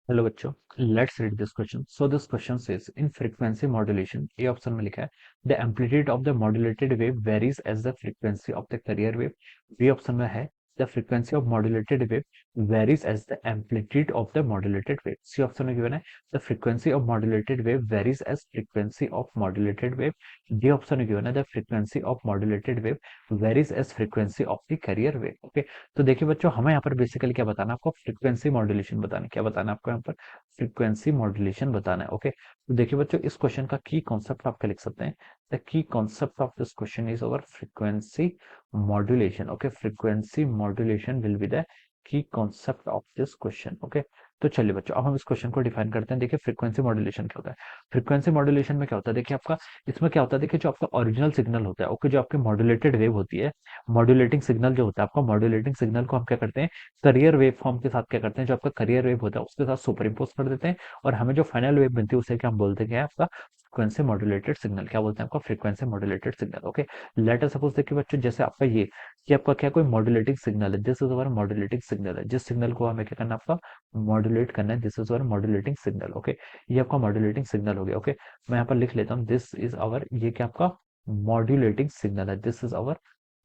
Hello बच्चों, let's read this question. So this question says in frequency modulation, A option में लिखा है the amplitude of the modulated wave varies as the frequency of the carrier wave. B option में है the frequency of modulated wave varies as the amplitude of the modulated wave. C option में given है the frequency of modulated wave varies as frequency of modulated wave. D option में given है the frequency of modulated wave varies as frequency of the carrier wave. Okay, तो देखिए बच्चों, हमें यहाँ पर बेसिकली क्या बताना है आपको, फ्रीक्वेंसी मॉड्यूलेशन बताना है. क्या बताना है आपको यहाँ पर? फ्रीक्वेंसी मॉड्यूलेशन बताना है. ओके, तो देखिए बच्चों, इस क्वेश्चन का की कॉन्सेप्ट आप क्या लिख सकते हैं? The key concept of this question is over frequency modulation. Okay, frequency modulation will be the key concept of this question. Okay, तो चलिए बच्चों, अब हम इस क्वेश्चन को डिफाइन करते हैं. देखिए फ्रीक्वेंसी मॉड्यूलेशन क्या होता है. फ्रीक्वेंसी मॉड्यूलेशन में क्या होता है, देखिए आपका इसमें क्या होता है, देखिए जो आपका ओरिजिनल सिग्नल होता है, ओके, जो आपकी मॉड्यूलेटेड वेव होती है, मॉड्यूलेटिंग सिग्नल जो होता है आपका, मॉड्यूलेटिंग सिग्नल को हम क्या करते हैं, करियर वेव फॉर्म के साथ क्या करते हैं, जो आपका करियर वेव होता है उसके साथ सुपर इम्पोज कर देते हैं, और हमें जो फाइनल वेव बनती है उसे क्या हम बोलते हैं, आपका फ्रीक्वेंसी मॉड्यूलेटेड सिग्नल. क्या बोलते हैं आपका? Frequency modulated signal. Okay, let us suppose देखिए बच्चों, जैसे आपका ये आपका क्या कोई मॉड्यूलेटिंग सिग्नल है, this is our modulating signal है, जिस सिग्नल को हमें क्या करना है आपका मॉड्यूलेट करना है, this is our modulating signal. Okay, ये आपका मॉड्यूलेटिंग सिग्नल हो गया. ओके, मैं यहाँ पर लिख लेता हूँ, दिस इज अवर, ये क्या आपका मॉड्यूलेटिंग सिग्नल है, this is our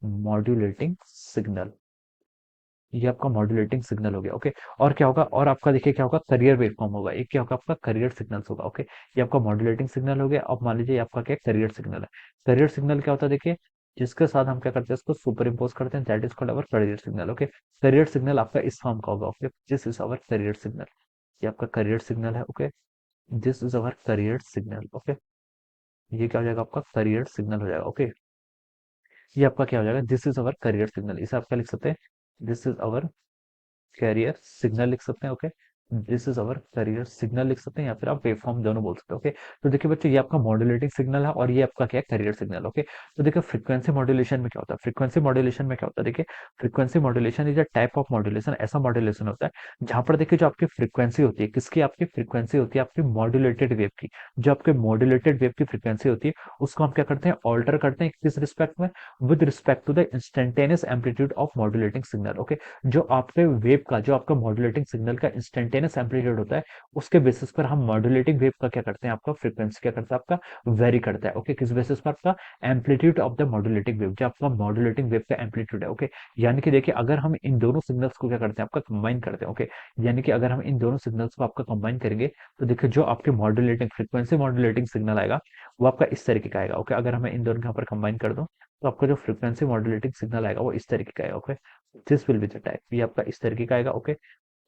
modulating signal. ये आपका मॉड्यूलेटिंग सिग्नल हो गया. ओके, और क्या होगा, और आपका देखिए क्या होगा, करियर वेव फॉर्म होगा. एक क्या होगा आपका करियर सिग्नल्स होगा. ओके, ये आपका मॉड्यूलेटिंग सिग्नल हो गया. अब मान लीजिए ये आपका क्या करियर सिग्नल है. करियर सिग्नल क्या होता है, देखिए जिसके साथ हम क्या करते हैं, इसको सुपर इम्पोज करते हैं, that is called our career signal. Okay, career signal आपका इस फॉर्म का होगा. Okay, this is our career signal. ये आपका करियर सिग्नल है. Okay, this is our career signal. Okay, ये क्या हो जाएगा आपका करियर सिग्नल हो जाएगा. ओके, ये आपका क्या हो जाएगा, this is our career signal. इसे आप क्या लिख सकते हैं, this is our carrier signal लिख सकते हैं. Okay, this is our carrier signal लिख सकते हैं, या फिर आप वेवफॉर्म दोनों बोल सकते हैं. ओके, तो देखिए बच्चों, ये आपका मॉड्यूलेटिंग सिग्नल है और ये आपका क्या है, कैरियर सिग्नल. ओके, तो देखिए फ्रीक्वेंसी मॉड्यूलेशन में क्या होता है, फ्रीक्वेंसी मॉड्यूलेशन में क्या होता है, देखिए frequency modulation is a type of modulation. ऐसा मॉड्यूलेशन होता है जहां पर देखिए जो आपकी फ्रीक्वेंसी होती है, किसकी आपकी फ्रीक्वेंसी होती है, आपकी मॉड्यूलेटेड वेव की. जो आपके मॉड्यूलेटेड वेव की फ्रीक्वेंसी होती है उसको हम क्या करते हैं, ऑल्टर करते हैं. किस रिस्पेक्ट में? With respect to the instantaneous amplitude of modulating signal. Okay, जो आपके वेव का, जो आपका मॉड्यूलेटिंग सिग्नल का इंस्टेंटेनियस एम्पलीट्यूड होता है, उसके बेसिस पर हम मॉड्यूलेटिंग वेव का क्या करते हैं, आपका फ्रीक्वेंसी क्या करता है, आपका वेरी करता है. ओके, किस बेसिस पर? आपका amplitude of the modulating wave, जो आपका मॉड्यूलेटिंग वेव का एम्पलीट्यूड है. ओके, यानी कि देखिए अगर हम इन दोनों सिग्नल्स को क्या करते हैं, आपका कंबाइन करते हैं. ओके, यानी कि अगर हम इन दोनों सिग्नल्स को आपका कंबाइन करेंगे, तो देखिए जो आपके मॉड्यूलेटिंग फ्रीक्वेंसी मॉड्यूलेटिंग सिग्नल आएगा वो आपका इस तरीके का आएगा. ओके, अगर हमें इन दोनों के यहाँ पर कंबाइन कर दो, तो आपका जो फ्रीक्वेंसी मॉड्यूलेटिंग सिग्नल आएगा वो इस तरीके का आएगा. Okay, this will be the type, ये आपका इस तरीके का आएगा. ओके,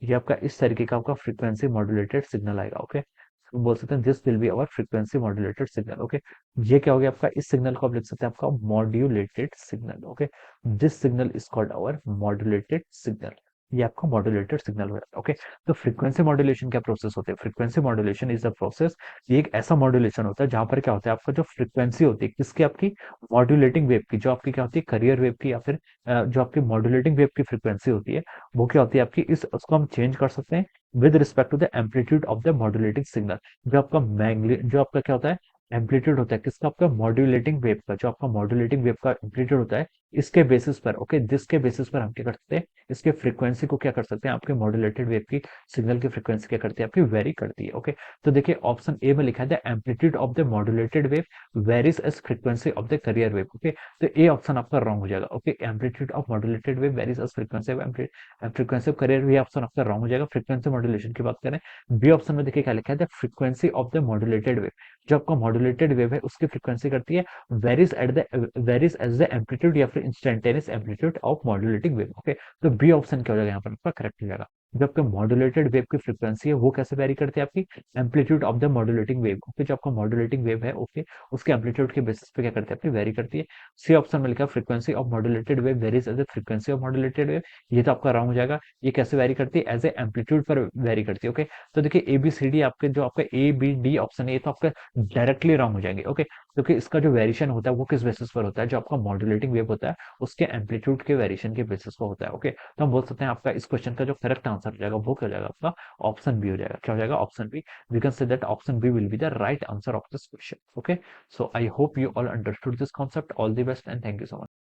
ये आपका इस तरीके का आपका फ्रीक्वेंसी मॉड्यूलेटेड सिग्नल आएगा. ओके, तो बोल सकते हैं this will be our frequency modulated signal. Okay, ये क्या हो गया आपका, इस सिग्नल को आप लिख सकते हैं आपका modulated signal. Okay, this signal is called our modulated signal. ये आपका मॉड्यूलेटेड सिग्नल हो जाता है. ओके, तो फ्रीक्वेंसी मॉड्यूलेशन क्या प्रोसेस होते हैं, frequency modulation is the process, ये एक ऐसा मॉड्यूलेशन होता है जहां पर क्या होता है, आपका जो फ्रीक्वेंसी होती है किसकी, आपकी मॉड्यूलेटिंग वेव की, जो आपकी क्या होती है, करियर वेव की, या फिर जो आपकी मॉड्यूलेटिंग वेव की फ्रीक्वेंसी होती है, वो क्या होती है आपकी, इस उसको हम चेंज कर सकते हैं with respect to the amplitude of the modulating signal. जो आपका जो आपका क्या होता है, एम्पलीट्यूड होता है किसका, आपका मॉड्यूलेटिंग वेव का, जो आपका मॉड्यूलेटिंग वेव का एम्पलीट्यूड होता है, इसके बेसिस पर. ओके, जिसके बेसिस पर हम क्या कर सकते हैं, इसके फ्रीक्वेंसी को क्या कर सकते हैं, आपके मॉड्यूलेटेड वेव की सिग्नल की फ्रीक्वेंसी क्या करती है, आपकी वेरी करती है. ओके, तो देखिए ऑप्शन ए में लिखा है the amplitude of the modulated wave varies as frequency of the carrier wave. Okay, तो ए ऑप्शन आपका रॉन्ग हो जाएगा. Okay, amplitude of modulated wave varies as frequency of frequency of carrier, ये option आपका wrong हो जाएगा. Frequency modulation की बात करें, बी ऑप्शन में देखिए क्या लिखा है, the frequency of the modulated wave, जो आपका मॉड्यूलेटेड वेव है उसकी फ्रीक्वेंसी करती है वेरीज एज द एम्पलीट्यूड या फिर instantaneous amplitude of modulating wave. Okay, तो बी ऑप्शन क्या हो जाएगा यहाँ पर आपका करेक्ट हो जाएगा. जो आपका मॉड्यूलेटेड वेव की फ्रीक्वेंसी है वो कैसे वेरी करती है, आपकी amplitude of the modulating wave. Okay, जो आपका मॉड्यूलेटिंग वेव है, ओके, उसके एम्पलीट्यूड के बेसिस पे क्या करती है, आपकी वेरी करती है. सी ऑप्शन में लिखा frequency of modulated wave varies as the frequency of modulated wave, ये तो आपका रॉन्ग हो जाएगा. ये कैसे वेरी करती है, एज ए एम्पलीट्यूड पर वेरी करती है. ओके, तो देखिए ए बी सी डी आपके, जो आपका ए बी डी ऑप्शन है, ये तो आपका डायरेक्टली रॉन्ग हो जाएंगे. ओके, क्योंकि इसका जो वेरिएशन होता है वो किस बेसिस पर होता है, जो आपका मॉड्यूलेटिंग वेव होता है उसके एम्पलीट्यूड के वेरिएशन के बेसिस पर होता है. ओके, तो हम बोल सकते हैं आपका इस क्वेश्चन का जो करेक्ट आंसर हो जाएगा वो क्या हो जाएगा, आपका ऑप्शन बी हो जाएगा. क्या हो जाएगा, option B. We can say that option B will be the right answer of this question. Okay, so I hope you all understood this concept. All the best and thank you so much.